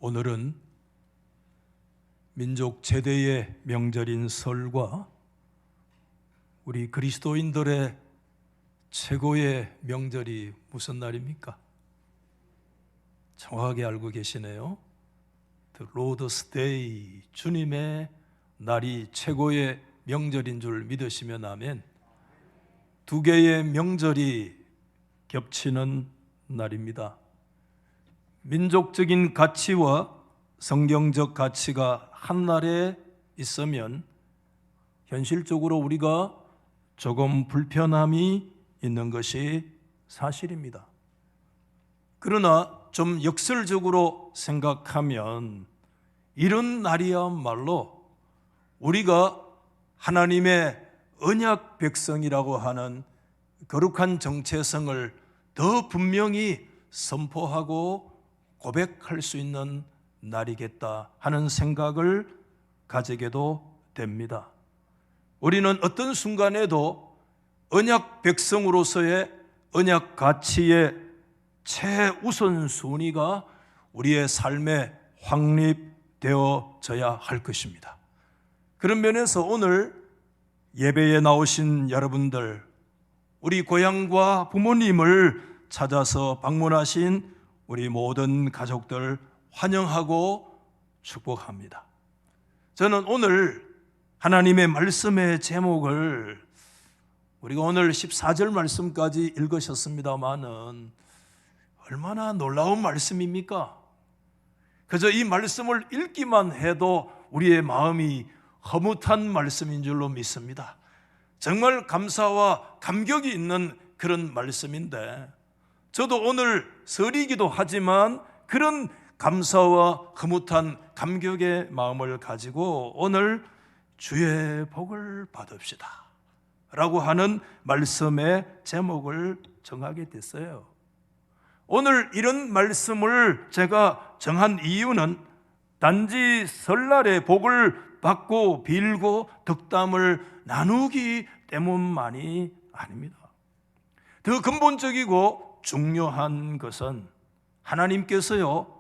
오늘은 민족 최대의 명절인 설과 우리 그리스도인들의 최고의 명절이 무슨 날입니까? 정확하게 알고 계시네요. The Lord's Day, 주님의 날이 최고의 명절인 줄 믿으시면 아멘. 두 개의 명절이 겹치는 날입니다. 민족적인 가치와 성경적 가치가 한 날에 있으면 현실적으로 우리가 조금 불편함이 있는 것이 사실입니다. 그러나 좀 역설적으로 생각하면 이런 날이야말로 우리가 하나님의 언약 백성이라고 하는 거룩한 정체성을 더 분명히 선포하고 고백할 수 있는 날이겠다 하는 생각을 가지게도 됩니다. 우리는 어떤 순간에도 언약 백성으로서의 언약 가치의 최우선순위가 우리의 삶에 확립되어져야 할 것입니다. 그런 면에서 오늘 예배에 나오신 여러분들, 우리 고향과 부모님을 찾아서 방문하신 우리 모든 가족들 환영하고 축복합니다. 저는 오늘 하나님의 말씀의 제목을 우리가 오늘 14절 말씀까지 읽으셨습니다마는 얼마나 놀라운 말씀입니까? 그저 이 말씀을 읽기만 해도 우리의 마음이 허무한 말씀인 줄로 믿습니다. 정말 감사와 감격이 있는 그런 말씀인데 저도 오늘 설이기도 하지만 그런 감사와 흐뭇한 감격의 마음을 가지고 오늘 주의 복을 받읍시다 라고 하는 말씀의 제목을 정하게 됐어요. 오늘 이런 말씀을 제가 정한 이유는 단지 설날에 복을 받고 빌고 덕담을 나누기 때문만이 아닙니다. 더 근본적이고 중요한 것은 하나님께서요,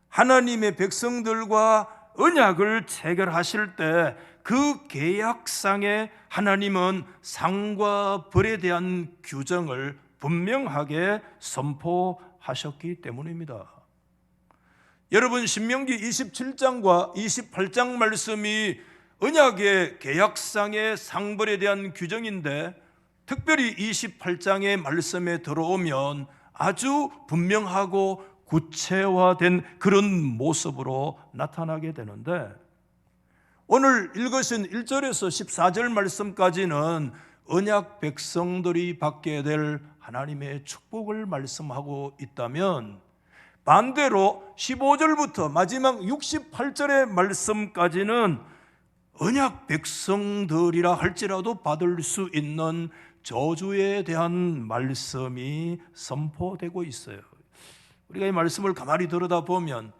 하나님의 백성들과 언약을 체결하실 때 그 계약상에 하나님은 상과 벌에 대한 규정을 분명하게 선포하셨기 때문입니다. 여러분, 신명기 27장과 28장 말씀이 언약의 계약상의 상벌에 대한 규정인데 특별히 28장의 말씀에 들어오면 아주 분명하고 구체화된 그런 모습으로 나타나게 되는데 오늘 읽으신 1절에서 14절 말씀까지는 언약 백성들이 받게 될 하나님의 축복을 말씀하고 있다면 반대로 15절부터 마지막 68절의 말씀까지는 언약 백성들이라 할지라도 받을 수 있는 저주에 대한 말씀이 선포되고 있어요. 우리가 이 말씀을 가만히 들여다보면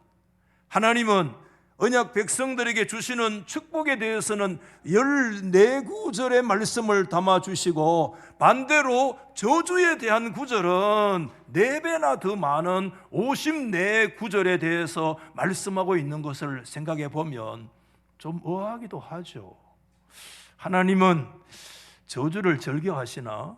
하나님은 언약 백성들에게 주시는 축복에 대해서는 14구절의 말씀을 담아주시고 반대로 저주에 대한 구절은 4배나 더 많은 54구절에 대해서 말씀하고 있는 것을 생각해 보면 좀 의아하기도 하죠. 하나님은 저주를 즐겨하시나?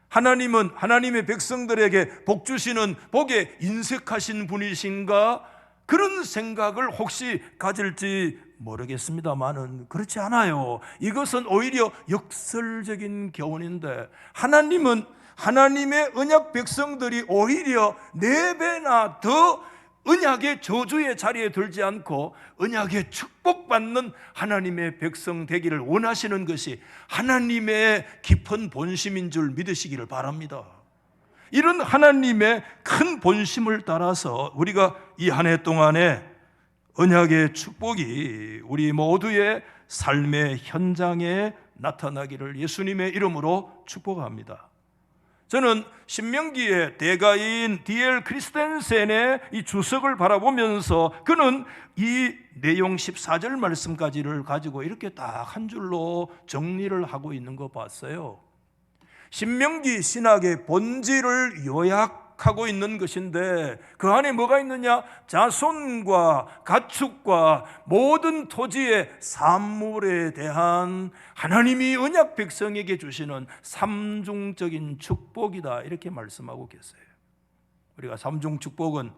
하나님은 하나님의 백성들에게 복 주시는 복에 인색하신 분이신가? 그런 생각을 혹시 가질지 모르겠습니다만은 그렇지 않아요. 이것은 오히려 역설적인 교훈인데 하나님은 하나님의 언약 백성들이 오히려 4배나 더 언약의 저주의 자리에 들지 않고 언약의 축복받는 하나님의 백성 되기를 원하시는 것이 하나님의 깊은 본심인 줄 믿으시기를 바랍니다. 이런 하나님의 큰 본심을 따라서 우리가 이 한 해 동안에 언약의 축복이 우리 모두의 삶의 현장에 나타나기를 예수님의 이름으로 축복합니다. 저는 신명기의 대가인 D.L. 크리스텐센의 이 주석을 바라보면서 그는 이 내용 14절 말씀까지를 가지고 이렇게 딱 한 줄로 정리를 하고 있는 거 봤어요. 신명기 신학의 본질을 요약 약속하고 있는 것인데 그 안에 뭐가 있느냐? 자손과 가축과 모든 토지의 산물에 대한 하나님이 언약 백성에게 주시는 삼중적인 축복이다, 이렇게 말씀하고 계세요. 우리가 삼중 축복은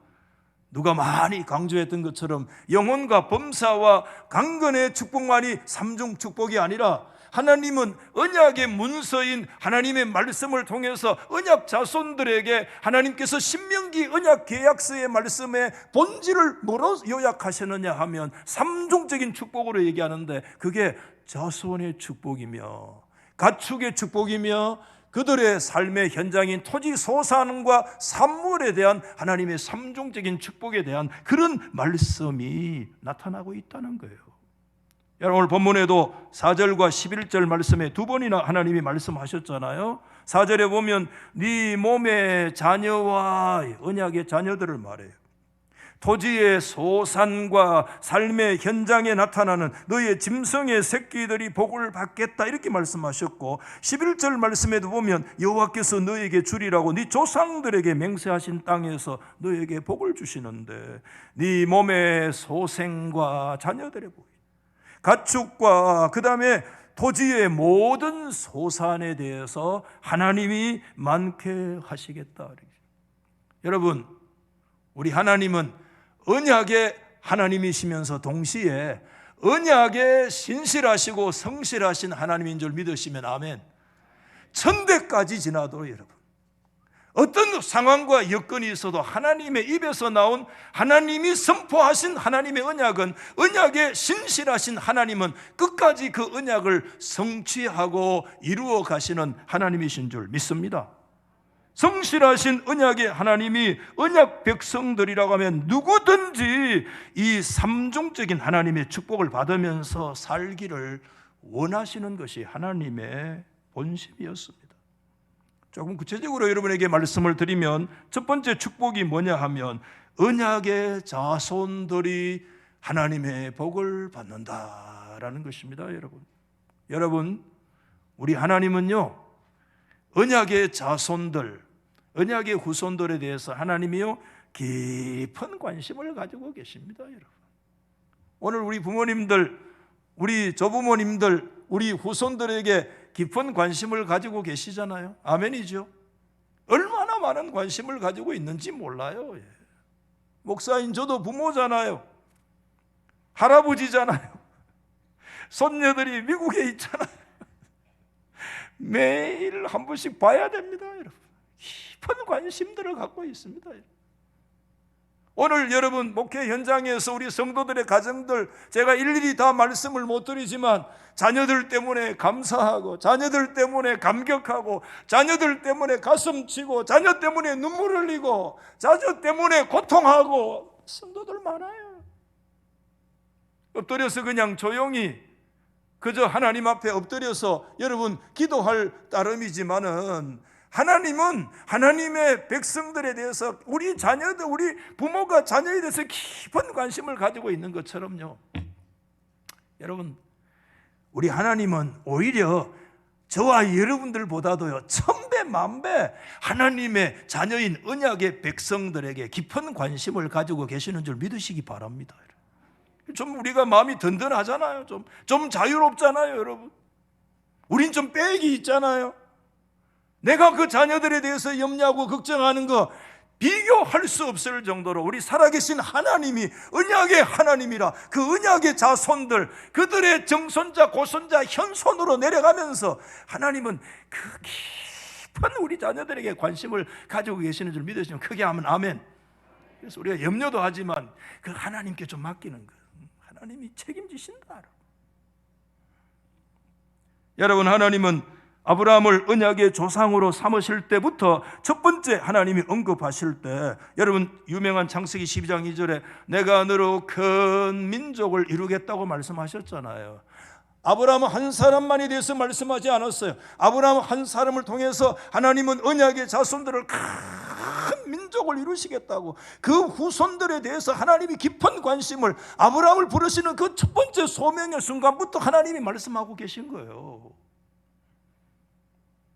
누가 많이 강조했던 것처럼 영혼과 범사와 강건의 축복만이 삼중 축복이 아니라 하나님은 언약의 문서인 하나님의 말씀을 통해서 언약 자손들에게 하나님께서 신명기 언약 계약서의 말씀의 본질을 뭐로 요약하셨느냐 하면 삼중적인 축복으로 얘기하는데, 그게 자손의 축복이며 가축의 축복이며 그들의 삶의 현장인 토지 소산과 산물에 대한 하나님의 삼중적인 축복에 대한 그런 말씀이 나타나고 있다는 거예요. 여러분, 오늘 본문에도 4절과 11절 말씀에 두 번이나 하나님이 말씀하셨잖아요. 4절에 보면 네 몸의 자녀와 언약의 자녀들을 말해요. 토지의 소산과 삶의 현장에 나타나는 너의 짐승의 새끼들이 복을 받겠다, 이렇게 말씀하셨고, 11절 말씀에도 보면 여호와께서 너에게 주리라고 네 조상들에게 맹세하신 땅에서 너에게 복을 주시는데, 네 몸의 소생과 자녀들의 복, 가축과 그 다음에 토지의 모든 소산에 대해서 하나님이 많게 하시겠다. 여러분, 우리 하나님은 언약의 하나님이시면서 동시에 언약에 신실하시고 성실하신 하나님인 줄 믿으시면 아멘. 천대까지 지나도 여러분, 어떤 상황과 여건이 있어도 하나님의 입에서 나온 하나님이 선포하신 하나님의 언약은, 언약에 신실하신 하나님은 끝까지 그 언약을 성취하고 이루어 가시는 하나님이신 줄 믿습니다. 성실하신 언약의 하나님이 언약 백성들이라고 하면 누구든지 이 삼중적인 하나님의 축복을 받으면서 살기를 원하시는 것이 하나님의 본심이었습니다. 조금 구체적으로 여러분에게 말씀을 드리면, 첫 번째 축복이 뭐냐 하면 언약의 자손들이 하나님의 복을 받는다라는 것입니다. 여러분, 우리 하나님은요, 언약의 자손들, 언약의 후손들에 대해서 하나님이요 깊은 관심을 가지고 계십니다. 여러분, 오늘 우리 부모님들, 우리 조부모님들, 우리 후손들에게 깊은 관심을 가지고 계시잖아요. 아멘이죠. 얼마나 많은 관심을 가지고 있는지 몰라요. 목사인 저도 부모잖아요. 할아버지잖아요. 손녀들이 미국에 있잖아요. 매일 한 번씩 봐야 됩니다. 여러분, 깊은 관심들을 갖고 있습니다. 오늘 여러분 목회 현장에서 우리 성도들의 가정들, 제가 일일이 다 말씀을 못 드리지만 자녀들 때문에 감사하고, 자녀들 때문에 감격하고, 자녀들 때문에 가슴 치고, 자녀 때문에 눈물 흘리고, 자녀 때문에 고통하고, 성도들 많아요. 엎드려서 그냥 조용히 그저 하나님 앞에 엎드려서 여러분 기도할 따름이지만은, 하나님은 하나님의 백성들에 대해서, 우리 자녀들, 우리 부모가 자녀에 대해서 깊은 관심을 가지고 있는 것처럼요, 여러분, 우리 하나님은 오히려 저와 여러분들보다도요 천배 만배 하나님의 자녀인 언약의 백성들에게 깊은 관심을 가지고 계시는 줄 믿으시기 바랍니다. 좀 우리가 마음이 든든하잖아요. 좀 자유롭잖아요. 여러분, 우린 좀 빼기 있잖아요. 내가 그 자녀들에 대해서 염려하고 걱정하는 거 비교할 수 없을 정도로 우리 살아계신 하나님이 언약의 하나님이라, 그 언약의 자손들, 그들의 정손자, 고손자, 현손으로 내려가면서 하나님은 그 깊은 우리 자녀들에게 관심을 가지고 계시는 줄 믿으시면 크게 하면 아멘. 그래서 우리가 염려도 하지만 그 하나님께 좀 맡기는 거예요. 하나님이 책임지신다. 여러분, 하나님은 아브라함을 언약의 조상으로 삼으실 때부터 첫 번째 하나님이 언급하실 때, 여러분 유명한 창세기 12장 2절에 내가 너로 큰 민족을 이루겠다고 말씀하셨잖아요. 아브라함은 한 사람만에 대해서 말씀하지 않았어요. 아브라함 한 사람을 통해서 하나님은 언약의 자손들을 큰 민족을 이루시겠다고, 그 후손들에 대해서 하나님이 깊은 관심을, 아브라함을 부르시는 그 첫 번째 소명의 순간부터 하나님이 말씀하고 계신 거예요.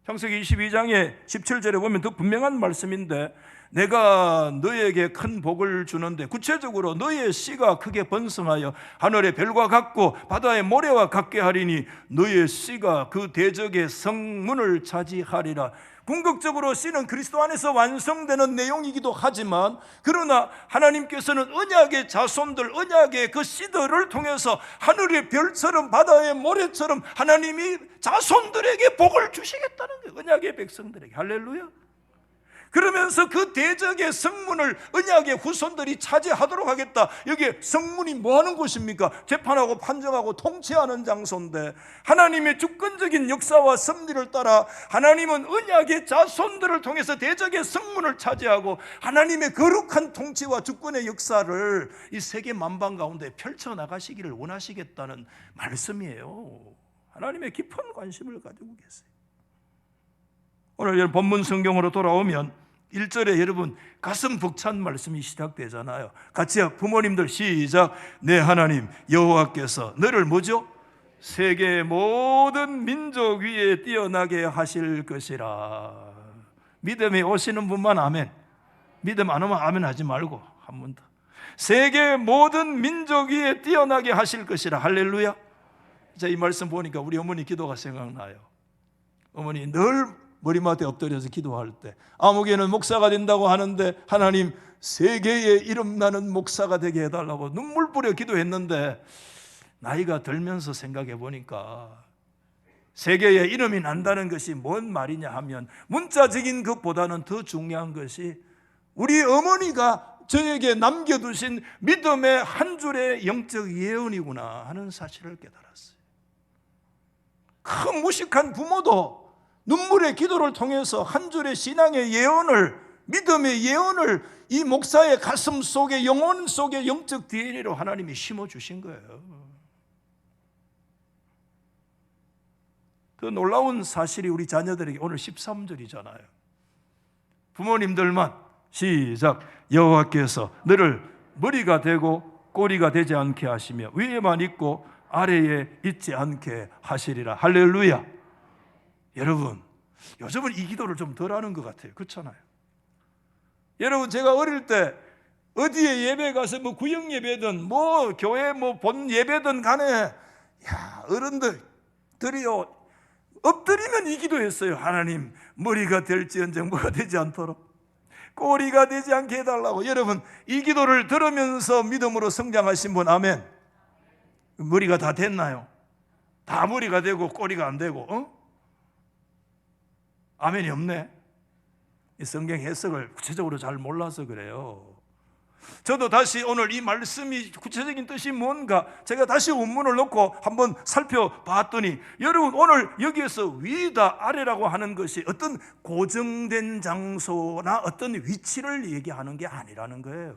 창세기 22장의 17절에 보면 더 분명한 말씀인데, 내가 너에게 큰 복을 주는데, 구체적으로 너의 씨가 크게 번성하여 하늘의 별과 같고 바다의 모래와 같게 하리니 너의 씨가 그 대적의 성문을 차지하리라. 궁극적으로 씨는 그리스도 안에서 완성되는 내용이기도 하지만, 그러나 하나님께서는 언약의 자손들, 언약의 그 씨들을 통해서 하늘의 별처럼 바다의 모래처럼 하나님이 자손들에게 복을 주시겠다는 거예요. 언약의 백성들에게. 할렐루야. 그러면서 그 대적의 성문을 언약의 후손들이 차지하도록 하겠다. 여기 성문이 뭐 하는 곳입니까? 재판하고 판정하고 통치하는 장소인데, 하나님의 주권적인 역사와 섭리를 따라 하나님은 언약의 자손들을 통해서 대적의 성문을 차지하고 하나님의 거룩한 통치와 주권의 역사를 이 세계 만방 가운데 펼쳐나가시기를 원하시겠다는 말씀이에요. 하나님의 깊은 관심을 가지고 계세요. 오늘 본문 성경으로 돌아오면 1절에 여러분 가슴 벅찬 말씀이 시작되잖아요. 같이 부모님들 시작. 내 하나님 여호와께서 너를 뭐죠? 세계 모든 민족 위에 뛰어나게 하실 것이라. 믿음이 오시는 분만 아멘. 믿음 안 오면 아멘 하지 말고 한 번 더. 세계 모든 민족 위에 뛰어나게 하실 것이라. 할렐루야. 자, 이 말씀 보니까 우리 어머니 기도가 생각나요. 어머니 늘 머리맡에 엎드려서 기도할 때, 아무개는 목사가 된다고 하는데 하나님 세계에 이름나는 목사가 되게 해달라고 눈물 뿌려 기도했는데, 나이가 들면서 생각해 보니까 세계에 이름이 난다는 것이 뭔 말이냐 하면, 문자적인 것보다는 더 중요한 것이 우리 어머니가 저에게 남겨두신 믿음의 한 줄의 영적 예언이구나 하는 사실을 깨달았어요. 큰 무식한 부모도 눈물의 기도를 통해서 한 줄의 신앙의 예언을, 믿음의 예언을 이 목사의 가슴 속에, 영혼 속에 영적 DNA로 하나님이 심어주신 거예요. 더 놀라운 사실이 우리 자녀들에게 오늘 13절이잖아요. 부모님들만 시작. 여호와께서 너를 머리가 되고 꼬리가 되지 않게 하시며 위에만 있고 아래에 있지 않게 하시리라. 할렐루야. 여러분, 요즘은 이 기도를 좀 덜 하는 것 같아요. 그렇잖아요. 여러분, 제가 어릴 때 어디에 예배 가서 뭐 구역 예배든 뭐 교회 뭐 본 예배든 간에, 야, 어른들이요 엎드리면 이 기도했어요. 하나님 머리가 될지언정 뭐가 되지 않도록 꼬리가 되지 않게 해달라고. 여러분, 이 기도를 들으면서 믿음으로 성장하신 분 아멘. 머리가 다 됐나요? 다 머리가 되고 꼬리가 안 되고 아멘이 없네. 이 성경 해석을 구체적으로 잘 몰라서 그래요. 저도 다시 오늘 이 말씀이 구체적인 뜻이 뭔가 제가 다시 원문을 놓고 한번 살펴봤더니, 여러분 오늘 여기에서 위다 아래라고 하는 것이 어떤 고정된 장소나 어떤 위치를 얘기하는 게 아니라는 거예요.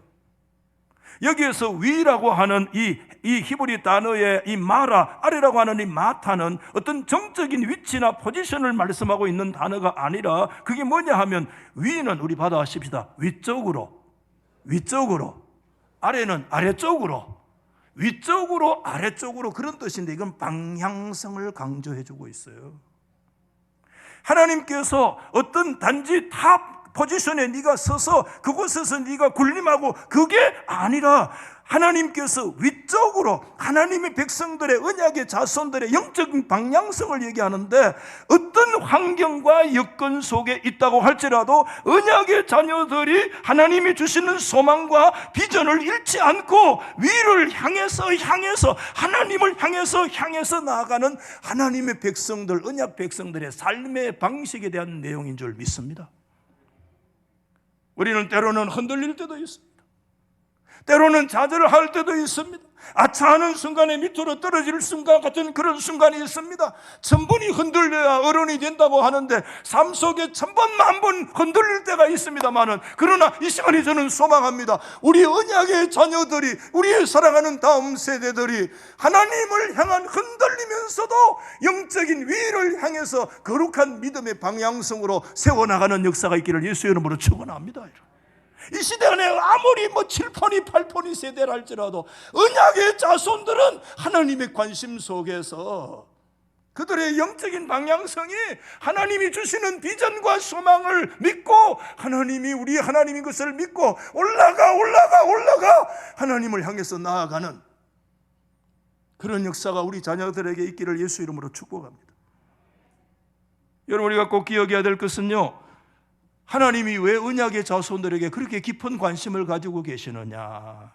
여기에서 위라고 하는 이 히브리 단어의 이 마라, 아래라고 하는 이 마타는 어떤 정적인 위치나 포지션을 말씀하고 있는 단어가 아니라, 그게 뭐냐 하면 위는 우리 받아십시다. 위쪽으로, 아래는 아래쪽으로, 위쪽으로 아래쪽으로, 그런 뜻인데 이건 방향성을 강조해주고 있어요. 하나님께서 어떤 단지 탑 포지션에 네가 서서 그곳에서 네가 군림하고, 그게 아니라 하나님께서 위쪽으로 하나님의 백성들의 언약의 자손들의 영적인 방향성을 얘기하는데, 어떤 환경과 여건 속에 있다고 할지라도 언약의 자녀들이 하나님이 주시는 소망과 비전을 잃지 않고 위를 향해서 하나님을 향해서 나아가는 하나님의 백성들, 언약 백성들의 삶의 방식에 대한 내용인 줄 믿습니다. 우리는 때로는 흔들릴 때도 있습니다. 때로는 좌절할 때도 있습니다. 아차하는 순간에 밑으로 떨어질 순간 같은 그런 순간이 있습니다. 천번이 흔들려야 어른이 된다고 하는데 삶 속에 천번 만번 흔들릴 때가 있습니다만은, 그러나 이 시간에 저는 소망합니다. 우리 언약의 자녀들이, 우리의 사랑하는 다음 세대들이 하나님을 향한 흔들리면서도 영적인 위를 향해서 거룩한 믿음의 방향성으로 세워나가는 역사가 있기를 예수의 이름으로 축원합니다. 이 시대 안에 아무리 7폰이 8폰이 세대라 할지라도 언약의 자손들은 하나님의 관심 속에서 그들의 영적인 방향성이 하나님이 주시는 비전과 소망을 믿고, 하나님이 우리 하나님인 것을 믿고 올라가 하나님을 향해서 나아가는 그런 역사가 우리 자녀들에게 있기를 예수 이름으로 축복합니다. 여러분, 우리가 꼭 기억해야 될 것은요, 하나님이 왜 언약의 자손들에게 그렇게 깊은 관심을 가지고 계시느냐,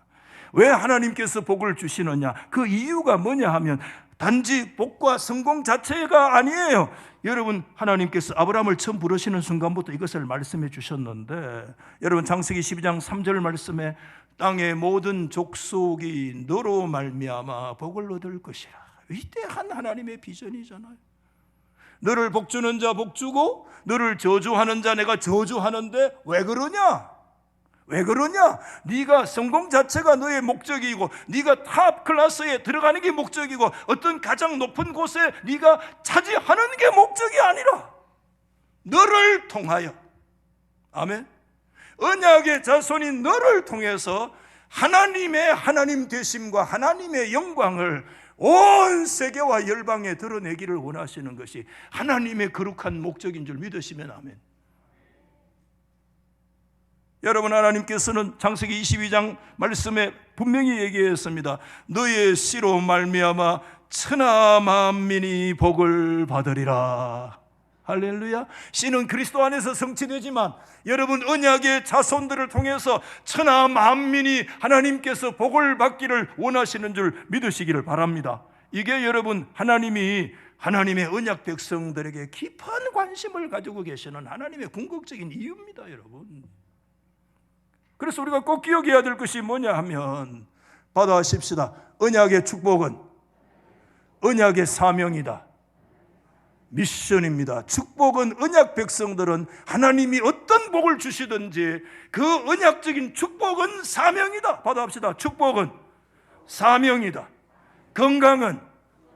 왜 하나님께서 복을 주시느냐, 그 이유가 뭐냐 하면 단지 복과 성공 자체가 아니에요. 여러분, 하나님께서 아브라함을 처음 부르시는 순간부터 이것을 말씀해 주셨는데, 여러분 창세기 12장 3절 말씀에 땅의 모든 족속이 너로 말미암아 복을 얻을 것이라. 위대한 하나님의 비전이잖아요. 너를 복주는 자 복주고 너를 저주하는 자 내가 저주하는데 왜 그러냐? 왜 그러냐? 네가 성공 자체가 너의 목적이고 네가 탑 클래스에 들어가는 게 목적이고 어떤 가장 높은 곳에 네가 차지하는 게 목적이 아니라 너를 통하여, 아멘, 언약의 자손인 너를 통해서 하나님의 하나님 되심과 하나님의 영광을 온 세계와 열방에 드러내기를 원하시는 것이 하나님의 거룩한 목적인 줄 믿으시면 아멘. 여러분, 하나님께서는 창세기 22장 말씀에 분명히 얘기했습니다. 너의 씨로 말미암아 천하 만민이 복을 받으리라. 할렐루야. 씨는 그리스도 안에서 성취되지만 여러분, 언약의 자손들을 통해서 천하 만민이 하나님께서 복을 받기를 원하시는 줄 믿으시기를 바랍니다. 이게 여러분, 하나님이 하나님의 언약 백성들에게 깊은 관심을 가지고 계시는 하나님의 궁극적인 이유입니다, 여러분. 그래서 우리가 꼭 기억해야 될 것이 뭐냐 하면, 받아십시다. 언약의 축복은 언약의 사명이다, 미션입니다. 축복은, 언약 백성들은 하나님이 어떤 복을 주시든지 그 언약적인 축복은 사명이다. 받아봅시다. 축복은 사명이다. 건강은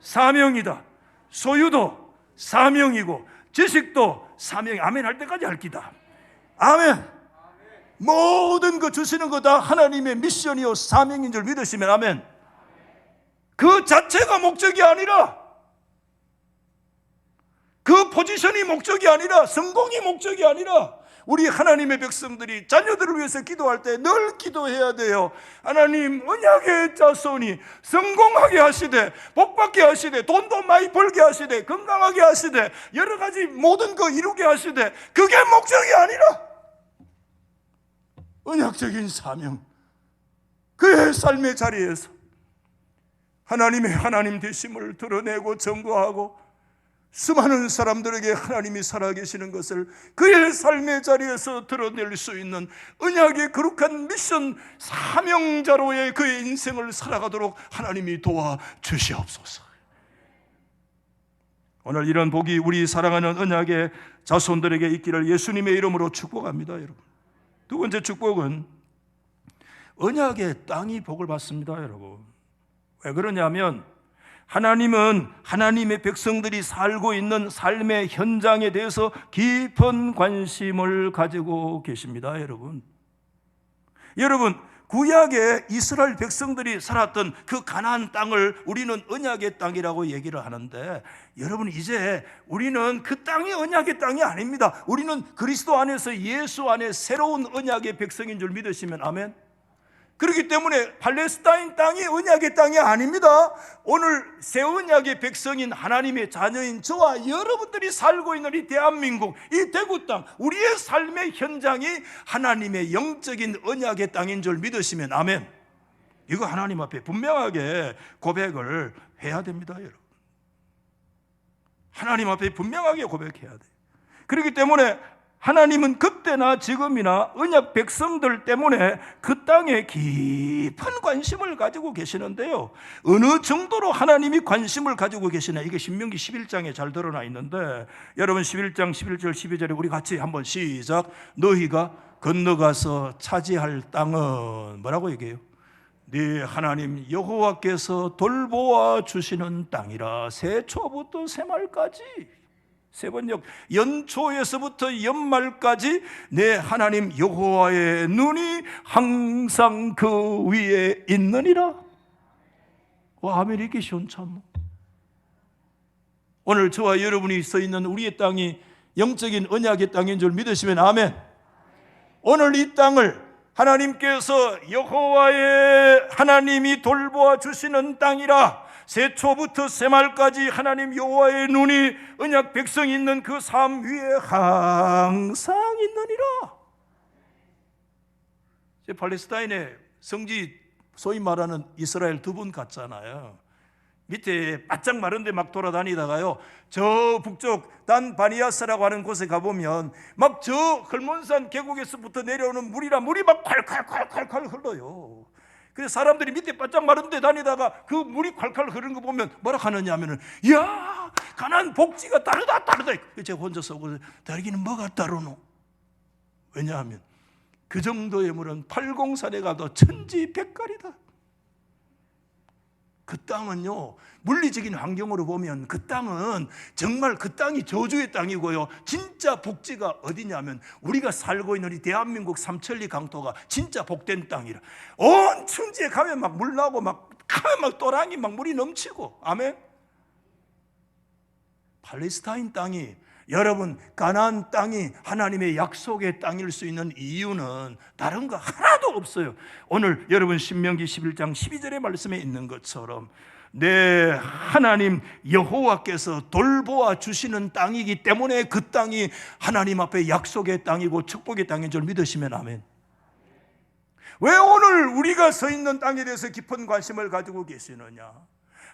사명이다. 소유도 사명이고 지식도 사명이, 아멘 할 때까지 할 기다. 아멘. 모든 거 주시는 거 다 하나님의 미션이요 사명인 줄 믿으시면 아멘. 그 자체가 목적이 아니라, 그 포지션이 목적이 아니라, 성공이 목적이 아니라, 우리 하나님의 백성들이 자녀들을 위해서 기도할 때 늘 기도해야 돼요. 하나님, 언약의 자손이 성공하게 하시되, 복받게 하시되, 돈도 많이 벌게 하시되, 건강하게 하시되, 여러 가지 모든 거 이루게 하시되, 그게 목적이 아니라 언약적인 사명, 그의 삶의 자리에서 하나님의 하나님 되심을 드러내고 증거하고 수많은 사람들에게 하나님이 살아계시는 것을 그의 삶의 자리에서 드러낼 수 있는 언약의 거룩한 미션 사명자로의 그의 인생을 살아가도록 하나님이 도와주시옵소서. 오늘 이런 복이 우리 사랑하는 언약의 자손들에게 있기를 예수님의 이름으로 축복합니다, 여러분. 두 번째 축복은 언약의 땅이 복을 받습니다, 여러분. 왜 그러냐면 하나님은 하나님의 백성들이 살고 있는 삶의 현장에 대해서 깊은 관심을 가지고 계십니다, 여러분. 여러분, 구약의 이스라엘 백성들이 살았던 그 가나안 땅을 우리는 언약의 땅이라고 얘기를 하는데, 여러분, 이제 우리는 그 땅이 언약의 땅이 아닙니다. 우리는 그리스도 안에서 예수 안에 새로운 언약의 백성인 줄 믿으시면 아멘. 그렇기 때문에 팔레스타인 땅이 언약의 땅이 아닙니다. 오늘 새 언약의 백성인 하나님의 자녀인 저와 여러분들이 살고 있는 이 대한민국, 이 대구 땅, 우리의 삶의 현장이 하나님의 영적인 언약의 땅인 줄 믿으시면 아멘. 이거 하나님 앞에 분명하게 고백을 해야 됩니다, 여러분. 하나님 앞에 분명하게 고백해야 돼요. 그렇기 때문에 하나님은 그때나 지금이나 언약 백성들 때문에 그 땅에 깊은 관심을 가지고 계시는데요, 어느 정도로 하나님이 관심을 가지고 계시나, 이게 신명기 11장에 잘 드러나 있는데, 여러분 11장 11절 12절에 우리 같이 한번 시작. 너희가 건너가서 차지할 땅은 뭐라고 얘기해요? 네 하나님 여호와께서 돌보아 주시는 땅이라. 새초부터 새말까지, 세 번역, 연초에서부터 연말까지 내 하나님 여호와의 눈이 항상 그 위에 있느니라. 와, 아멘. 이게 시원찮노? 오늘 저와 여러분이 서 있는 우리의 땅이 영적인 언약의 땅인 줄 믿으시면 아멘. 오늘 이 땅을 하나님께서 여호와의 하나님이 돌보아 주시는 땅이라, 새초부터 새말까지 하나님 여호와의 눈이 언약 백성이 있는 그 삶 위에 항상 있느니라. 팔레스타인의 성지, 소위 말하는 이스라엘 두 분 같잖아요. 밑에 바짝 마른데 막 돌아다니다가요, 저 북쪽 단바니아스라고 하는 곳에 가보면 막 저 헐몬산 계곡에서부터 내려오는 물이라 물이 막 콸콸콸콸콸 흘러요. 그래서 사람들이 밑에 바짝 마른데 다니다가 그 물이 콸콸 흐르는 거 보면 뭐라 하느냐 하면은, 이야, 가나안 복지가 다르다. 제가 혼자서 다르기는 뭐가 다르노? 왜냐하면 그 정도의 물은 팔공산에 가도 천지백갈이다. 그 땅은요, 물리적인 환경으로 보면 그 땅은 정말 그 땅이 저주의 땅이고요, 진짜 복지가 어디냐면 우리가 살고 있는 이 대한민국 삼천리 강토가 진짜 복된 땅이라. 온 천지에 가면 막 물 나고 막 가면 막 또랑이 막 물이 넘치고. 아멘. 팔레스타인 땅이, 여러분, 가나안 땅이 하나님의 약속의 땅일 수 있는 이유는 다른 거 하나도 없어요. 오늘 여러분 신명기 11장 12절의 말씀에 있는 것처럼 내 하나님 여호와께서 돌보아 주시는 땅이기 때문에 그 땅이 하나님 앞에 약속의 땅이고 축복의 땅인 줄 믿으시면 아멘. 왜 오늘 우리가 서 있는 땅에 대해서 깊은 관심을 가지고 계시느냐?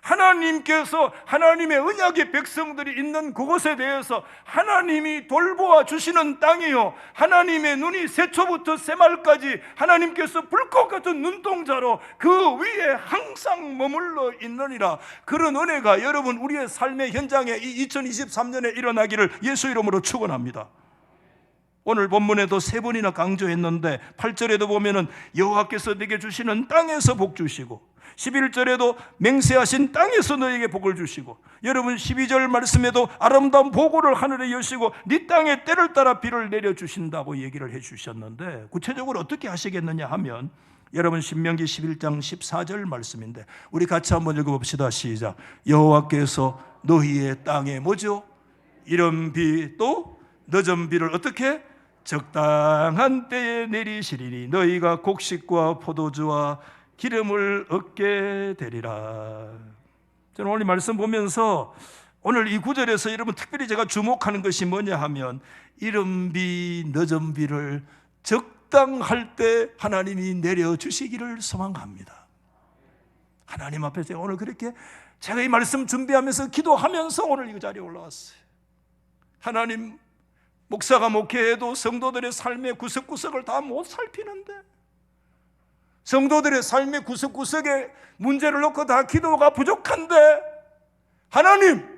하나님께서 하나님의 언약의 백성들이 있는 그곳에 대해서 하나님이 돌보아 주시는 땅이요, 하나님의 눈이 새초부터 새말까지 하나님께서 불꽃 같은 눈동자로 그 위에 항상 머물러 있느니라. 그런 은혜가 여러분 우리의 삶의 현장에 이 2023년에 일어나기를 예수 이름으로 축원합니다. 오늘 본문에도 세 번이나 강조했는데 8절에도 보면은 여호와께서 내게 주시는 땅에서 복 주시고, 11절에도 맹세하신 땅에서 너에게 복을 주시고, 여러분 12절 말씀에도 아름다운 보고를 하늘에 여시고 네 땅에 때를 따라 비를 내려주신다고 얘기를 해주셨는데, 구체적으로 어떻게 하시겠느냐 하면 여러분 신명기 11장 14절 말씀인데 우리 같이 한번 읽어봅시다. 시작. 여호와께서 너희의 땅에 뭐죠? 이른 비 또 늦은 비를 어떻게? 적당한 때에 내리시리니 너희가 곡식과 포도주와 기름을 얻게 되리라. 저는 오늘 말씀 보면서 오늘 이 구절에서 여러분 특별히 제가 주목하는 것이 뭐냐 하면, 이른 비 늦은 비를 적당할 때 하나님이 내려주시기를 소망합니다. 하나님 앞에 제가 오늘 그렇게 제가 이 말씀 준비하면서 기도하면서 오늘 이 자리에 올라왔어요. 하나님, 목사가 목회해도 성도들의 삶의 구석구석을 다 못 살피는데, 성도들의 삶의 구석구석에 문제를 놓고 다 기도가 부족한데, 하나님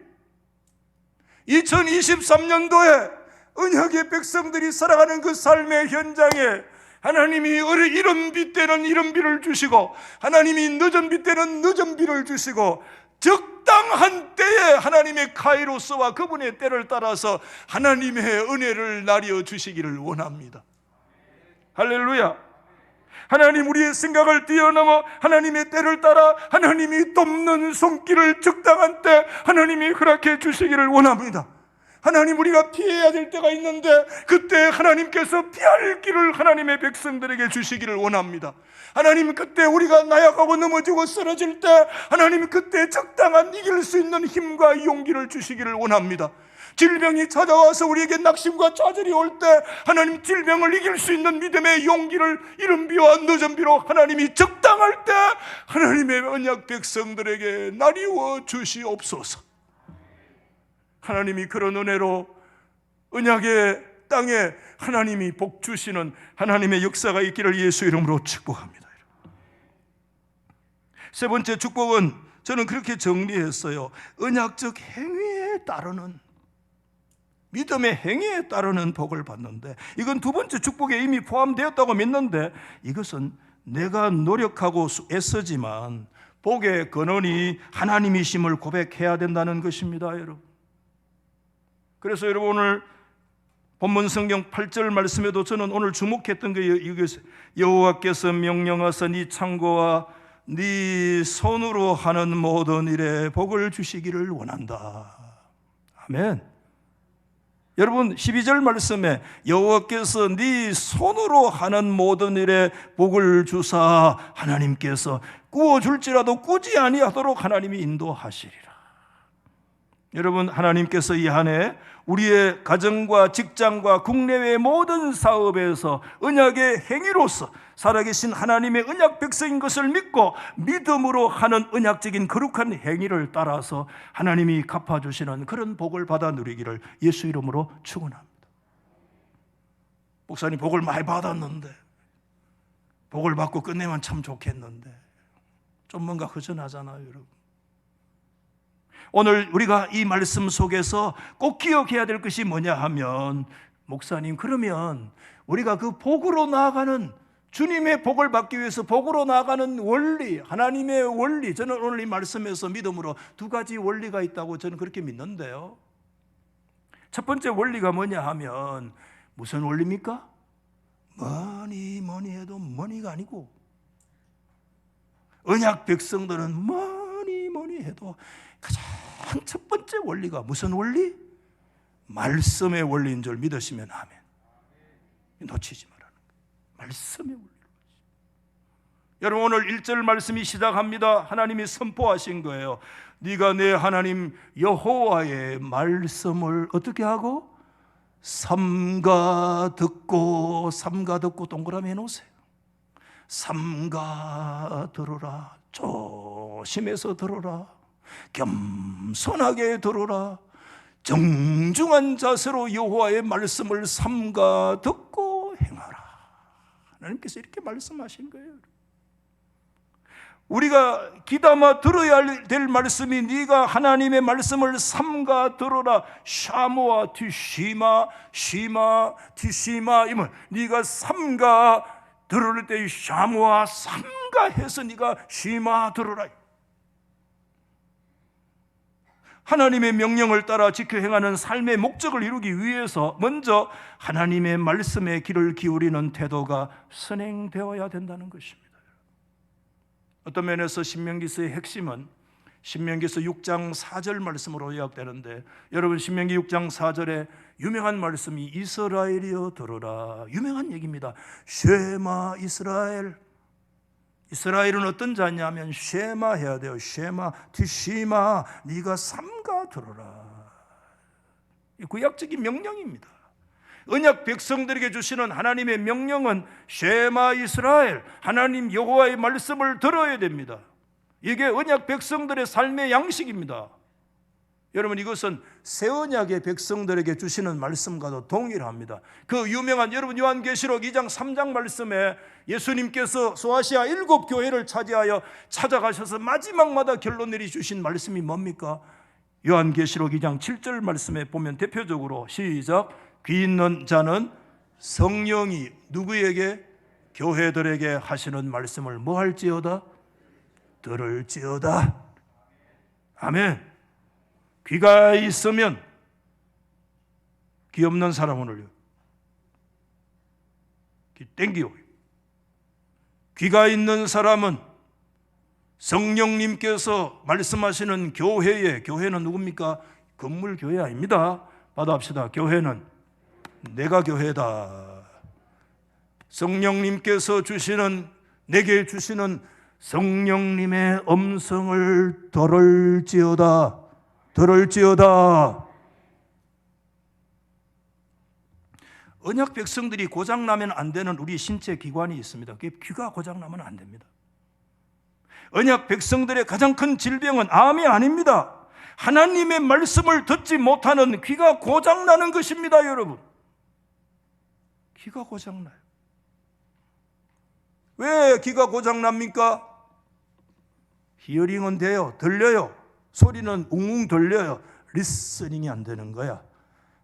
2023년도에 언약의 백성들이 살아가는 그 삶의 현장에 하나님이 이른 비 때는 이른 비를 주시고, 하나님이 늦은 비 때는 늦은 비를 주시고, 적당한 때에 하나님의 카이로스와 그분의 때를 따라서 하나님의 은혜를 나려 주시기를 원합니다. 할렐루야. 하나님, 우리의 생각을 뛰어넘어 하나님의 때를 따라 하나님이 돕는 손길을 적당한 때 하나님이 허락해 주시기를 원합니다. 하나님, 우리가 피해야 될 때가 있는데 그때 하나님께서 피할 길을 하나님의 백성들에게 주시기를 원합니다. 하나님, 그때 우리가 나약하고 넘어지고 쓰러질 때 하나님 그때 적당한 이길 수 있는 힘과 용기를 주시기를 원합니다. 질병이 찾아와서 우리에게 낙심과 좌절이 올 때 하나님 질병을 이길 수 있는 믿음의 용기를 이른 비와 늦은 비로 하나님이 적당할 때 하나님의 언약 백성들에게 나리워 주시옵소서. 하나님이 그런 은혜로 언약의 땅에 하나님이 복 주시는 하나님의 역사가 있기를 예수 이름으로 축복합니다. 세 번째 축복은 저는 그렇게 정리했어요. 언약적 행위에 따르는, 믿음의 행위에 따르는 복을 받는데, 이건 두 번째 축복에 이미 포함되었다고 믿는데, 이것은 내가 노력하고 애쓰지만 복의 근원이 하나님이심을 고백해야 된다는 것입니다, 여러분. 그래서 여러분 오늘 본문 성경 8절 말씀에도 저는 오늘 주목했던 게 이것이, 여호와께서 명령하사 네 창고와 네 손으로 하는 모든 일에 복을 주시기를 원한다. 아멘. 여러분 12절 말씀에 여호와께서 네 손으로 하는 모든 일에 복을 주사 하나님께서 꾸어줄지라도 꾸지 아니하도록 하나님이 인도하시리라. 여러분 하나님께서 이 한 해 우리의 가정과 직장과 국내외의 모든 사업에서 언약의 행위로서 살아계신 하나님의 언약 백성인 것을 믿고 믿음으로 하는 언약적인 거룩한 행위를 따라서 하나님이 갚아주시는 그런 복을 받아 누리기를 예수 이름으로 축원합니다. 목사님 복을 많이 받았는데 복을 받고 끝내면 참 좋겠는데 좀 뭔가 허전하잖아요, 여러분. 오늘 우리가 이 말씀 속에서 꼭 기억해야 될 것이 뭐냐 하면, 목사님 그러면 우리가 그 복으로 나아가는, 주님의 복을 받기 위해서 복으로 나아가는 원리, 하나님의 원리, 저는 오늘 이 말씀에서 믿음으로 두 가지 원리가 있다고 저는 그렇게 믿는데요. 첫 번째 원리가 뭐냐 하면 무슨 원리입니까? 뭐니 해도 뭐니가 아니고, 언약 백성들은 뭐니 해도 가장 첫 번째 원리가 무슨 원리? 말씀의 원리인 줄 믿으시면 아멘. 놓치지 말라는 거예요. 말씀의 원리. 여러분 오늘 1절 말씀이 시작합니다. 하나님이 선포하신 거예요. 네가 내 하나님 여호와의 말씀을 어떻게 하고? 삼가 듣고 동그라미 해놓으세요. 삼가 들으라. 조심해서 들으라. 겸손하게 들으라. 정중한 자세로 여호와의 말씀을 삼가 듣고 행하라. 하나님께서 이렇게 말씀하신 거예요. 우리가 귀담아 들어야 될 말씀이 네가 하나님의 말씀을 삼가 들으라. 샤모와 뒤시마, 시마, 뒤시마. 이면 네가 삼가 들을 때 샤모와 삼가해서 네가 시마 들으라. 하나님의 명령을 따라 지켜 행하는 삶의 목적을 이루기 위해서 먼저 하나님의 말씀에 귀를 기울이는 태도가 선행되어야 된다는 것입니다. 어떤 면에서 신명기서의 핵심은 신명기서 6장 4절 말씀으로 요약되는데, 여러분 신명기 6장 4절에 유명한 말씀이 이스라엘이여 들으라. 유명한 얘기입니다. 쉐마 이스라엘. 이스라엘은 어떤 자냐면 쉐마 해야 돼요. 쉐마 티시마. 네가 삼가 들어라. 구약적인 명령입니다. 언약 백성들에게 주시는 하나님의 명령은 쉐마 이스라엘, 하나님 여호와의 말씀을 들어야 됩니다. 이게 언약 백성들의 삶의 양식입니다. 여러분 이것은 새 언약의 백성들에게 주시는 말씀과도 동일합니다. 그 유명한 여러분 요한계시록 2장 3장 말씀에 예수님께서 소아시아 7교회를 차지하여 찾아가셔서 마지막마다 결론 내리주신 말씀이 뭡니까? 요한계시록 2장 7절 말씀에 보면 대표적으로 시작, 귀 있는 자는 성령이 누구에게? 교회들에게 하시는 말씀을 뭐 할지어다? 들을지어다. 아멘. 귀가 있으면, 귀 없는 사람은요 귀 땡기요. 귀가 있는 사람은 성령님께서 말씀하시는 교회에, 교회는 누굽니까? 건물 교회 아닙니다. 받아합시다. 교회는 내가 교회다. 성령님께서 주시는, 내게 주시는 성령님의 음성을 들을지어다. 언약 백성들이 고장나면 안 되는 우리 신체 기관이 있습니다. 그게 귀가 고장나면 안 됩니다. 언약 백성들의 가장 큰 질병은 암이 아닙니다. 하나님의 말씀을 듣지 못하는 귀가 고장나는 것입니다. 여러분, 귀가 고장나요. 왜 귀가 고장납니까? 히어링은 돼요. 들려요. 소리는 웅웅 들려요. 리스닝이 안 되는 거야.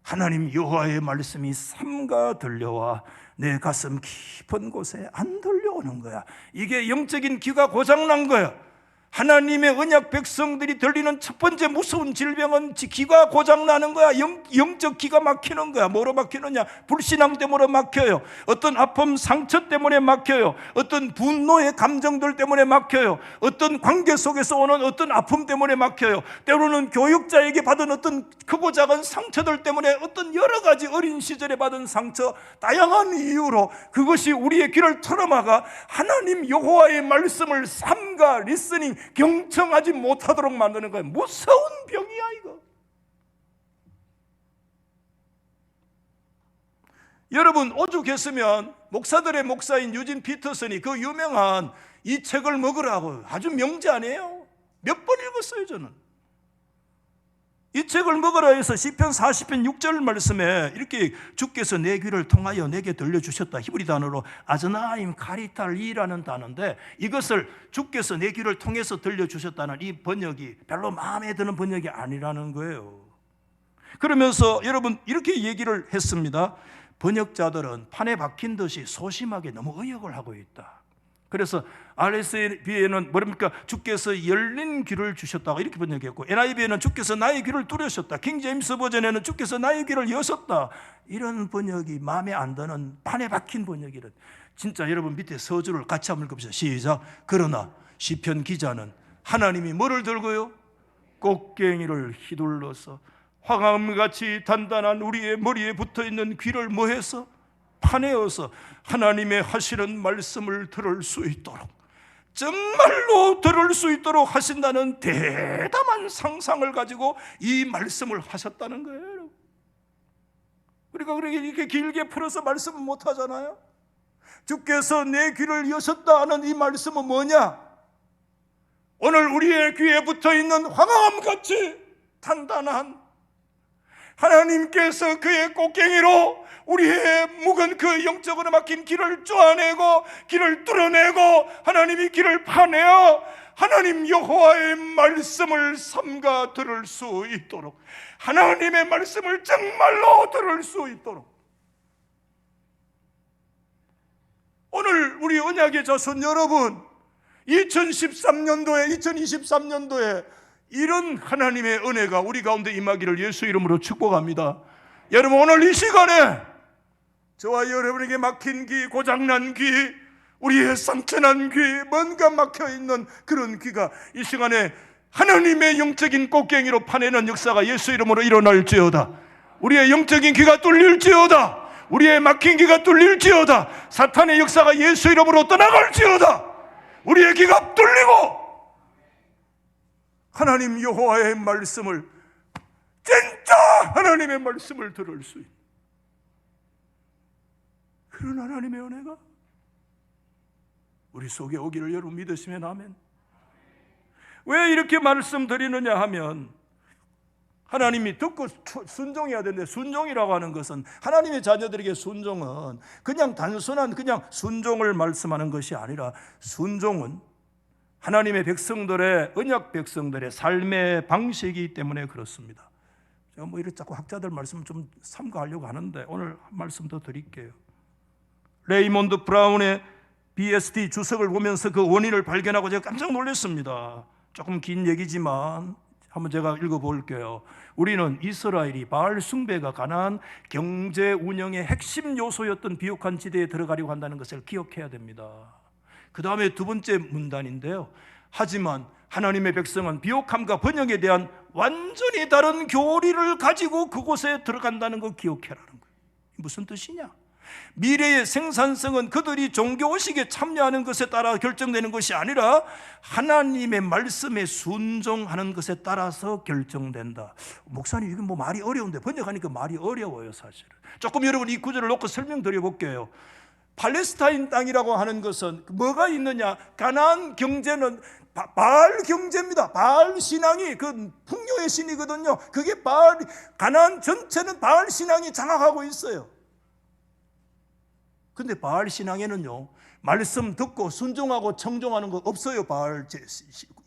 하나님 여호와의 말씀이 삼가 들려와 내 가슴 깊은 곳에 안 들려오는 거야. 이게 영적인 귀가 고장난 거야. 하나님의 언약 백성들이 들리는 첫 번째 무서운 질병은 기가 고장 나는 거야. 영적 기가 막히는 거야. 뭐로 막히느냐? 불신앙 때문에 막혀요. 어떤 아픔, 상처 때문에 막혀요. 어떤 분노의 감정들 때문에 막혀요. 어떤 관계 속에서 오는 어떤 아픔 때문에 막혀요. 때로는 교육자에게 받은 어떤 크고 작은 상처들 때문에, 어떤 여러 가지 어린 시절에 받은 상처, 다양한 이유로 그것이 우리의 귀를 틀어막아 하나님 여호와의 말씀을 삼가 리스닝, 경청하지 못하도록 만드는 거예요. 무서운 병이야 이거. 여러분, 오죽했으면 목사들의 목사인 유진 피터슨이 그 유명한 이 책을 먹으라고, 아주 명제 아니에요? 몇 번 읽었어요 저는. 이 책을 먹으라 해서 시편 40편 6절 말씀에 이렇게 주께서 내 귀를 통하여 내게 들려주셨다. 히브리 단어로 아즈나임 카리탈리라는 단어인데, 이것을 주께서 내 귀를 통해서 들려주셨다는 이 번역이 별로 마음에 드는 번역이 아니라는 거예요. 그러면서 여러분 이렇게 얘기를 했습니다. 번역자들은 판에 박힌 듯이 소심하게 너무 의역을 하고 있다. 그래서 RSV에는 뭐랍니까? 주께서 열린 귀를 주셨다고 이렇게 번역했고, NIV에는 주께서 나의 귀를 뚫으셨다. 킹 제임스 버전에는 주께서 나의 귀를 여셨다. 이런 번역이 마음에 안 드는 판에 박힌 번역이란. 진짜 여러분 밑에 서술을 같이 한번 읽읍시다. 시작. 그러나 시편 기자는 하나님이 뭐를 들고요? 꽃갱이를 휘둘러서 화감같이 단단한 우리의 머리에 붙어있는 귀를 뭐해서? 파내어서 하나님의 하시는 말씀을 들을 수 있도록, 정말로 들을 수 있도록 하신다는 대담한 상상을 가지고 이 말씀을 하셨다는 거예요. 그러니까 이렇게 길게 풀어서 말씀은 못 하잖아요. 주께서 내 귀를 여셨다 하는 이 말씀은 뭐냐? 오늘 우리의 귀에 붙어있는 화감같이 단단한, 하나님께서 그의 꽃갱이로 우리의 묵은 그 영적으로 막힌 길을 쪼아내고 길을 뚫어내고 하나님이 길을 파내어 하나님 여호와의 말씀을 삼가 들을 수 있도록, 하나님의 말씀을 정말로 들을 수 있도록. 오늘 우리 언약의 자손 여러분, 2013년도에 2023년도에 이런 하나님의 은혜가 우리 가운데 임하기를 예수 이름으로 축복합니다. 여러분, 오늘 이 시간에 저와 여러분에게 막힌 귀, 고장난 귀, 우리의 상처난 귀, 뭔가 막혀있는 그런 귀가 이 시간에 하나님의 영적인 꽃갱이로 파내는 역사가 예수 이름으로 일어날지어다. 우리의 영적인 귀가 뚫릴지어다. 우리의 막힌 귀가 뚫릴지어다. 사탄의 역사가 예수 이름으로 떠나갈지어다. 우리의 귀가 뚫리고 하나님 여호와의 말씀을, 진짜 하나님의 말씀을 들을 수 있는 그런 하나님의 은혜가 우리 속에 오기를 여러분 믿으시면 아멘. 왜 이렇게 말씀드리느냐 하면, 하나님이 듣고 순종해야 되는데, 순종이라고 하는 것은, 하나님의 자녀들에게 순종은 그냥 단순한 그냥 순종을 말씀하는 것이 아니라, 순종은 하나님의 백성들의, 언약 백성들의 삶의 방식이기 때문에 그렇습니다. 제가 뭐 이렇게 자꾸 학자들 말씀 좀 삼가하려고 하는데 오늘 한 말씀 더 드릴게요. 레이몬드 브라운의 BSD 주석을 보면서 그 원인을 발견하고 제가 깜짝 놀랐습니다. 조금 긴 얘기지만 한번 제가 읽어볼게요. 우리는 이스라엘이 바알 숭배가 가난한 경제 운영의 핵심 요소였던 비옥한 지대에 들어가려고 한다는 것을 기억해야 됩니다. 그 다음에 두 번째 문단인데요. 하지만 하나님의 백성은 비옥함과 번영에 대한 완전히 다른 교리를 가지고 그곳에 들어간다는 거 기억해라는 거예요. 무슨 뜻이냐? 미래의 생산성은 그들이 종교의식에 참여하는 것에 따라 결정되는 것이 아니라 하나님의 말씀에 순종하는 것에 따라서 결정된다. 목사님, 이건 뭐 말이 어려운데, 번역하니까 말이 어려워요 사실은. 조금 여러분 이 구절을 놓고 설명드려 볼게요. 팔레스타인 땅이라고 하는 것은 뭐가 있느냐? 가나안 경제는 바알 경제입니다. 바알 신앙이 그 풍요의 신이거든요. 그게 바알, 가나안 전체는 바알 신앙이 장악하고 있어요. 근데 바알 신앙에는요, 말씀 듣고 순종하고 청종하는 거 없어요. 바알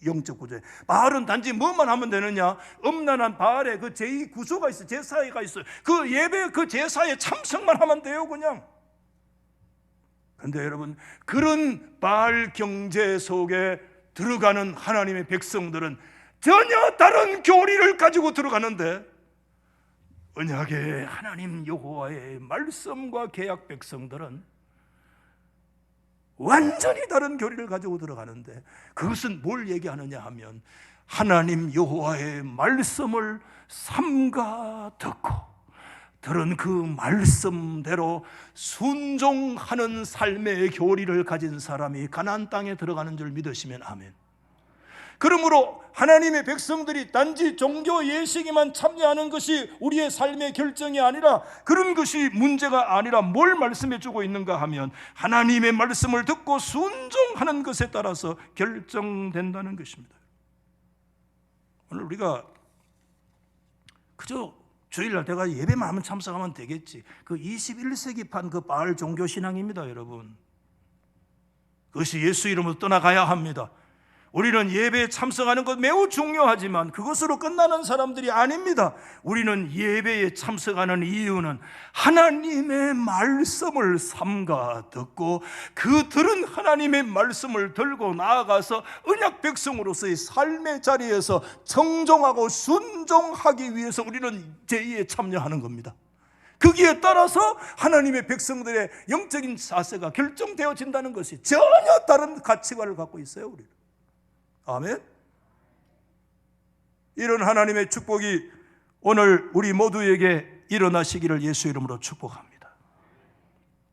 영적 구조에. 바알은 단지 뭐만 하면 되느냐? 엄란한 바알의 그 제2 구조가 있어요. 제사가 있어요. 그 예배, 그 제사에 참석만 하면 돼요 그냥. 근데 여러분, 그런 바알 경제 속에 들어가는 하나님의 백성들은 전혀 다른 교리를 가지고 들어가는데, 언약의 하나님 여호와의 말씀과 계약 백성들은 완전히 다른 교리를 가지고 들어가는데, 그것은 뭘 얘기하느냐 하면 하나님 여호와의 말씀을 삼가 듣고 들은 그 말씀대로 순종하는 삶의 교리를 가진 사람이 가나안 땅에 들어가는 줄 믿으시면 아멘. 그러므로 하나님의 백성들이 단지 종교 예식에만 참여하는 것이 우리의 삶의 결정이 아니라, 그런 것이 문제가 아니라 뭘 말씀해 주고 있는가 하면 하나님의 말씀을 듣고 순종하는 것에 따라서 결정된다는 것입니다. 오늘 우리가 그저 주일날 내가 예배만 하면 참석하면 되겠지, 그 21세기판 그 바알 종교신앙입니다. 여러분, 그것이 예수 이름으로 떠나가야 합니다. 우리는 예배에 참석하는 것 매우 중요하지만 그것으로 끝나는 사람들이 아닙니다. 우리는 예배에 참석하는 이유는 하나님의 말씀을 삼가 듣고 그 들은 하나님의 말씀을 들고 나아가서 언약 백성으로서의 삶의 자리에서 청종하고 순종하기 위해서 우리는 제의에 참여하는 겁니다. 거기에 따라서 하나님의 백성들의 영적인 자세가 결정되어진다는 것이 전혀 다른 가치관을 갖고 있어요, 우리는. 아멘. 이런 하나님의 축복이 오늘 우리 모두에게 일어나시기를 예수 이름으로 축복합니다.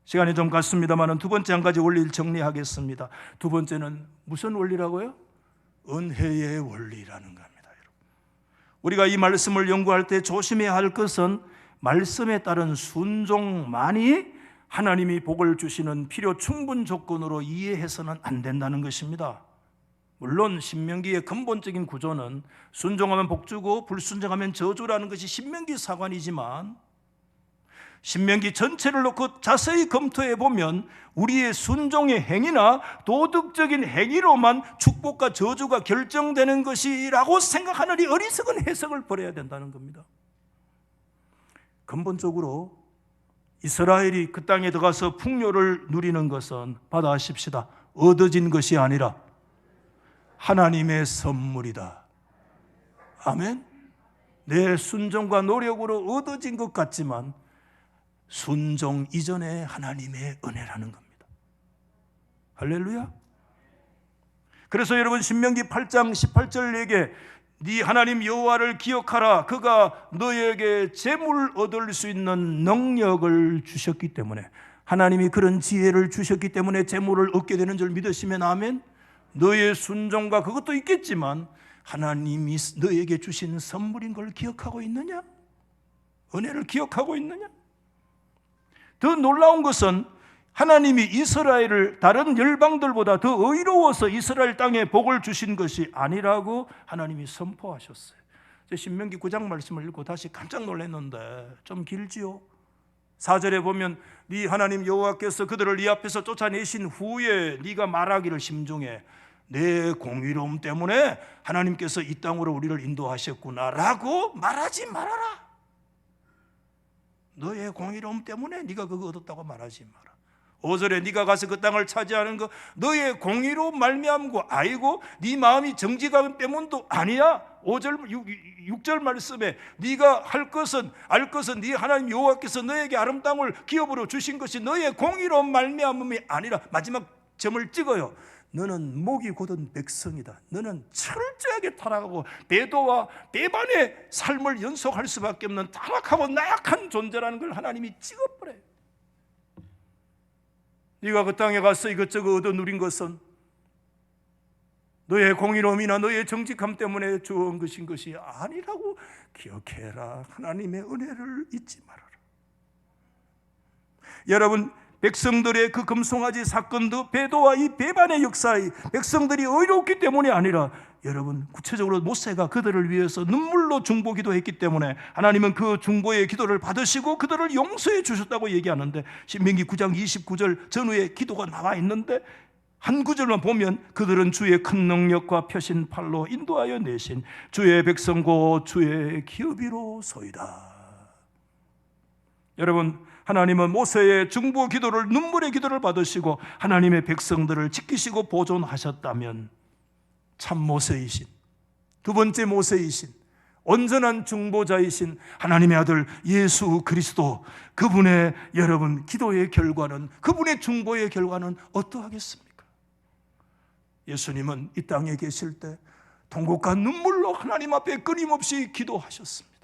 시간이 좀 갔습니다만 두 번째 한 가지 원리를 정리하겠습니다. 두 번째는 무슨 원리라고요? 은혜의 원리라는 겁니다. 우리가 이 말씀을 연구할 때 조심해야 할 것은 말씀에 따른 순종만이 하나님이 복을 주시는 필요 충분 조건으로 이해해서는 안 된다는 것입니다. 물론 신명기의 근본적인 구조는 순종하면 복주고 불순종하면 저주라는 것이 신명기 사관이지만, 신명기 전체를 놓고 자세히 검토해 보면 우리의 순종의 행위나 도덕적인 행위로만 축복과 저주가 결정되는 것이라고 생각하는 이 어리석은 해석을 버려야 된다는 겁니다. 근본적으로 이스라엘이 그 땅에 들어가서 풍요를 누리는 것은, 받아하십시다, 얻어진 것이 아니라 하나님의 선물이다. 아멘. 내 순종과 노력으로 얻어진 것 같지만 순종 이전에 하나님의 은혜라는 겁니다. 할렐루야. 그래서 여러분, 신명기 8장 18절에게 네 하나님 여호와를 기억하라, 그가 너에게 재물 얻을 수 있는 능력을 주셨기 때문에, 하나님이 그런 지혜를 주셨기 때문에 재물을 얻게 되는 줄 믿으시면 아멘. 너의 순종과 그것도 있겠지만 하나님이 너에게 주신 선물인 걸 기억하고 있느냐? 은혜를 기억하고 있느냐? 더 놀라운 것은 하나님이 이스라엘을 다른 열방들보다 더 의로워서 이스라엘 땅에 복을 주신 것이 아니라고 하나님이 선포하셨어요. 신명기 9장 말씀을 읽고 다시 깜짝 놀랐는데 좀 길지요. 4절에 보면 네 하나님 여호와께서 그들을 네 앞에서 쫓아내신 후에 네가 말하기를 심중에 내 공의로움 때문에 하나님께서 이 땅으로 우리를 인도하셨구나 라고 말하지 말아라. 너의 공의로움 때문에 네가 그거 얻었다고 말하지 마라. 5절에 네가 가서 그 땅을 차지하는 거 너의 공의로 말미암고 아이고 네 마음이 정직한 때문도 아니야. 5절 6절 말씀에 네가 할 것은 알 것은 네 하나님 여호와께서 너에게 아름다움을 기업으로 주신 것이 너의 공의로운 말미암음이 아니라, 마지막 점을 찍어요. 너는 목이 곧은 백성이다. 너는 철저하게 타락하고 배도와 배반의 삶을 연속할 수밖에 없는 타락하고 나약한 존재라는 걸 하나님이 찍어버려요. 네가 그 땅에 가서 이것저것 얻어 누린 것은 너의 공의로움이나 너의 정직함 때문에 주어온 것인 것이 아니라고 기억해라. 하나님의 은혜를 잊지 말아라. 여러분, 백성들의 그 금송아지 사건도 배도와 이 배반의 역사의 백성들이 의롭기 때문이 아니라, 여러분, 구체적으로 모세가 그들을 위해서 눈물로 중보 기도했기 때문에 하나님은 그 중보의 기도를 받으시고 그들을 용서해 주셨다고 얘기하는데, 신명기 9장 29절 전후에 기도가 나와 있는데 한 구절만 보면 그들은 주의 큰 능력과 펴신 팔로 인도하여 내신 주의 백성고 주의 기업이로소이다. 여러분, 하나님은 모세의 중보 기도를, 눈물의 기도를 받으시고 하나님의 백성들을 지키시고 보존하셨다면 참 모세이신, 두 번째 모세이신, 온전한 중보자이신 하나님의 아들 예수 그리스도, 그분의 여러분 기도의 결과는, 그분의 중보의 결과는 어떠하겠습니까? 예수님은 이 땅에 계실 때 통곡과 눈물로 하나님 앞에 끊임없이 기도하셨습니다.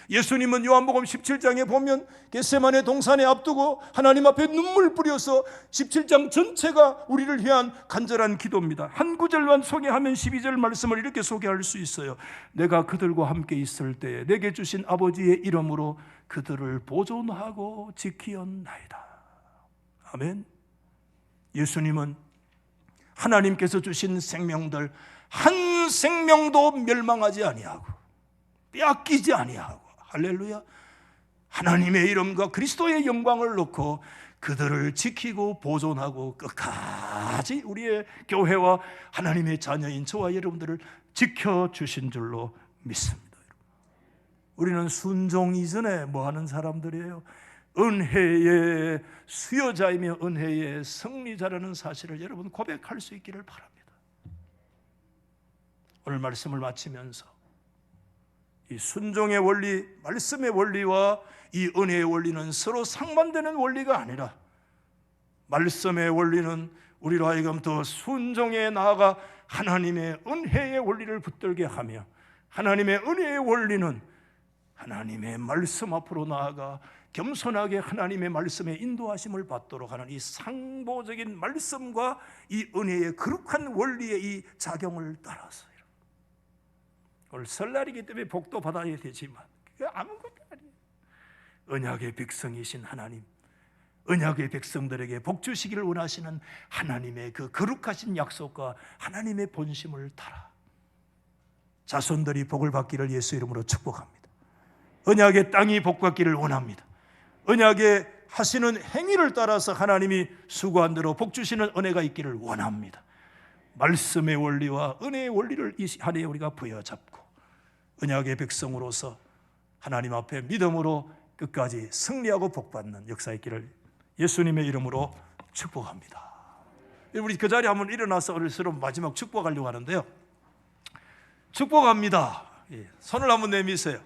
예수님은 요한복음 17장에 보면 겟세마네 동산에 앞두고 하나님 앞에 눈물 뿌려서 17장 전체가 우리를 위한 간절한 기도입니다. 한 구절만 소개하면 12절 말씀을 이렇게 소개할 수 있어요. 내가 그들과 함께 있을 때에 내게 주신 아버지의 이름으로 그들을 보존하고 지키었나이다. 아멘. 예수님은 하나님께서 주신 생명들 한 생명도 멸망하지 아니하고 빼앗기지 아니하고, 할렐루야, 하나님의 이름과 그리스도의 영광을 놓고 그들을 지키고 보존하고 끝까지 우리의 교회와 하나님의 자녀인 저와 여러분들을 지켜주신 줄로 믿습니다. 우리는 순종 이전에 뭐하는 사람들이에요? 은혜의 수여자이며 은혜의 승리자라는 사실을 여러분 고백할 수 있기를 바랍니다. 오늘 말씀을 마치면서 이 순종의 원리, 말씀의 원리와 이 은혜의 원리는 서로 상반되는 원리가 아니라, 말씀의 원리는 우리로 하여금 더 순종에 나아가 하나님의 은혜의 원리를 붙들게 하며, 하나님의 은혜의 원리는 하나님의 말씀 앞으로 나아가 겸손하게 하나님의 말씀에 인도하심을 받도록 하는 이 상보적인 말씀과 이 은혜의 거룩한 원리의 이 작용을 따라서, 오늘 설날이기 때문에 복도 받아야 되지만 그게 아무것도 아니에요. 언약의 백성이신 하나님, 언약의 백성들에게 복 주시기를 원하시는 하나님의 그 거룩하신 약속과 하나님의 본심을 따라 자손들이 복을 받기를 예수 이름으로 축복합니다. 언약의 땅이 복받기를 원합니다. 언약의 하시는 행위를 따라서 하나님이 수고한 대로 복 주시는 은혜가 있기를 원합니다. 말씀의 원리와 은혜의 원리를 이 한 해에 우리가 부여잡고 언약의 백성으로서 하나님 앞에 믿음으로 끝까지 승리하고 복받는 역사 있기를 예수님의 이름으로 축복합니다. 우리 그 자리에 한번 일어나서 우리 서로 마지막 축복하려고 하는데요. 축복합니다. 손을 한번 내미세요.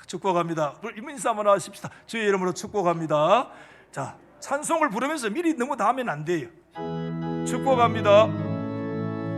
축복합니다. 인사 한번 하십시다. 주의 이름으로 축복합니다. 자, 찬송을 부르면서 미리 너무 다 하면 안 돼요. 축복합니다.